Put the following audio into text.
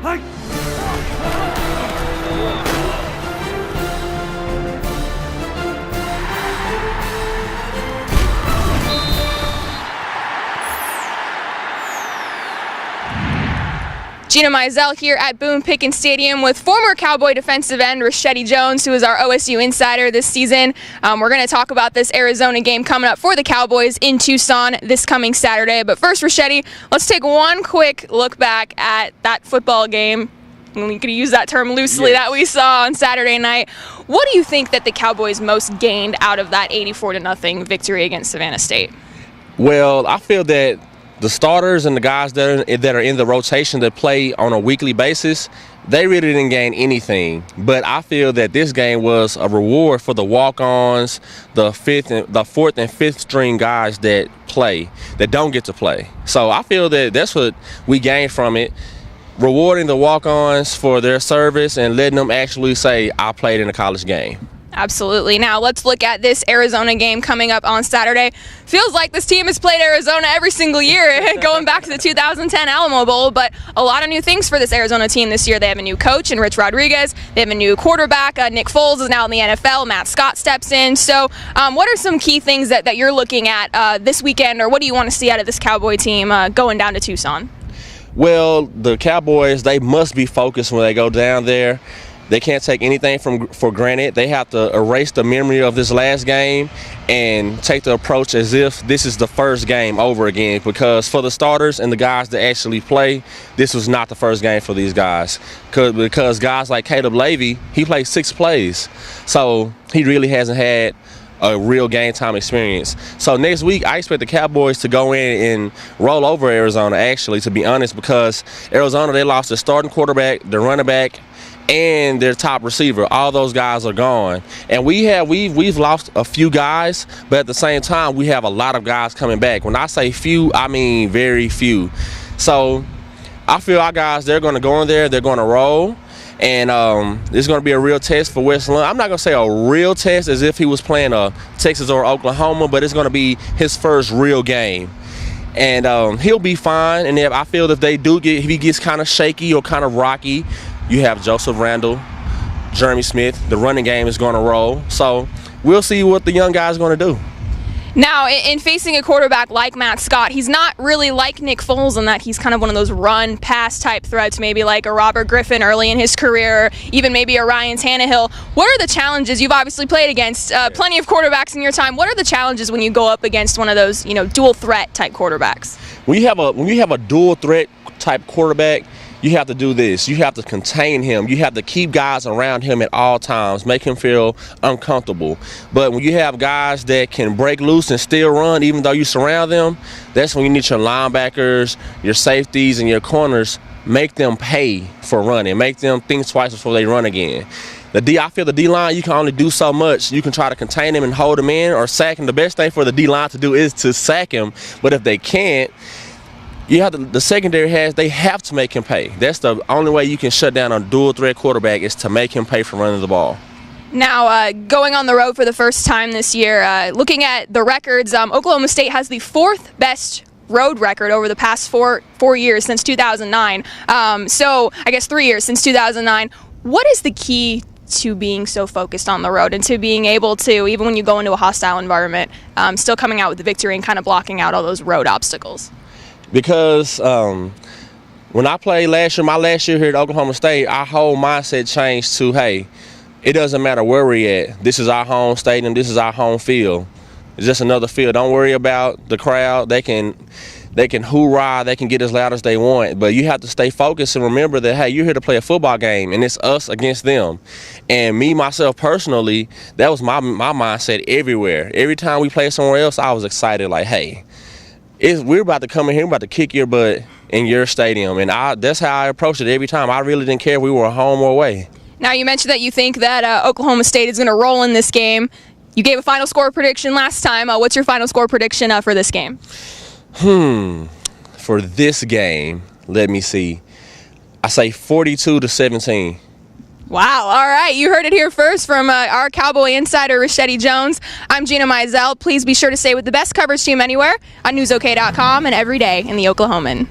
Gina Mizell here at Boone Pickens Stadium with former Cowboy defensive end Richetti Jones, who is our OSU insider this season. We're going to talk about this Arizona game coming up for the Cowboys in Tucson this coming Saturday. But first, Richetti, let's take one quick look back at that football game. We could use that term loosely, that we saw on Saturday night. What do you think that the Cowboys most gained out of that 84-0 victory against Savannah State? Well, I feel that the starters and the guys that are in the rotation that play on a weekly basis, they really didn't gain anything. But I feel that this game was a reward for the walk-ons, the fourth and fifth string guys that don't get to play. So I feel that that's what we gained from it, rewarding the walk-ons for their service and letting them actually say, I played in a college game. Absolutely. Now let's look at this Arizona game coming up on Saturday. Feels like this team has played Arizona every single year, going back to the 2010 Alamo Bowl, but a lot of new things for this Arizona team this year. They have a new coach in Rich Rodriguez. They have a new quarterback. Nick Foles is now in the NFL. Matt Scott steps in. So what are some key things that you're looking at this weekend, or what do you want to see out of this Cowboy team going down to Tucson? Well, the Cowboys, they must be focused when they go down there. They can't take anything for granted. They have to erase the memory of this last game and take the approach as if this is the first game over again, because for the starters and the guys that actually play, this was not the first game for these guys. Because guys like Caleb Levy, he played 6 plays. So he really hasn't had a real game time experience. So next week, I expect the Cowboys to go in and roll over Arizona, actually, to be honest, because Arizona, they lost their starting quarterback, their running back, and their top receiver. All those guys are gone, and we've lost a few guys, but at the same time we have a lot of guys coming back. When I say few, I mean very few. So I feel our guys, they're going to go in there, they're going to roll, and it's going to be a real test for West Lund. I'm not going to say a real test as if he was playing a Texas or Oklahoma, but it's going to be his first real game. And he'll be fine. And I feel if he gets kind of shaky or kind of rocky, you have Joseph Randall, Jeremy Smith. The running game is going to roll. So we'll see what the young guy's going to do. Now, in facing a quarterback like Matt Scott, he's not really like Nick Foles in that he's kind of one of those run-pass type threats, maybe like a Robert Griffin early in his career, even maybe a Ryan Tannehill. What are the challenges? You've obviously played against plenty of quarterbacks in your time. What are the challenges when you go up against one of those, dual threat type quarterbacks? When you have a dual threat type quarterback, you have to do this. You have to contain him. You have to keep guys around him at all times, make him feel uncomfortable. But when you have guys that can break loose and still run, even though you surround them, that's when you need your linebackers, your safeties, and your corners. Make them pay for running. Make them think twice before they run again. I feel the D-line, you can only do so much. You can try to contain him and hold him in or sack him. The best thing for the D-line to do is to sack him. But if they can't, the secondary they have to make him pay. That's the only way you can shut down a dual threat quarterback, is to make him pay for running the ball. Now, going on the road for the first time this year, looking at the records, Oklahoma State has the 4th best road record over the past four years since 2009. So I guess 3 years since 2009. What is the key to being so focused on the road and to being able to, even when you go into a hostile environment, still coming out with the victory and kind of blocking out all those road obstacles? Because when I played my last year here at Oklahoma State, our whole mindset changed to, hey, it doesn't matter where we're at. This is our home stadium. This is our home field. It's just another field. Don't worry about the crowd. They can hoorah. They can get as loud as they want. But you have to stay focused and remember that, hey, you're here to play a football game, and it's us against them. And me, myself, personally, that was my mindset everywhere. Every time we played somewhere else, I was excited, like, hey, we're about to come in here, we're about to kick your butt in your stadium. And that's how I approached it every time. I really didn't care if we were home or away. Now, you mentioned that you think that Oklahoma State is going to roll in this game. You gave a final score prediction last time. What's your final score prediction for this game? For this game, let me see. I say 42-17. Wow. All right. You heard it here first from our Cowboy insider, Richetti Jones. I'm Gina Mizell. Please be sure to stay with the best coverage team anywhere on NewsOK.com and every day in the Oklahoman.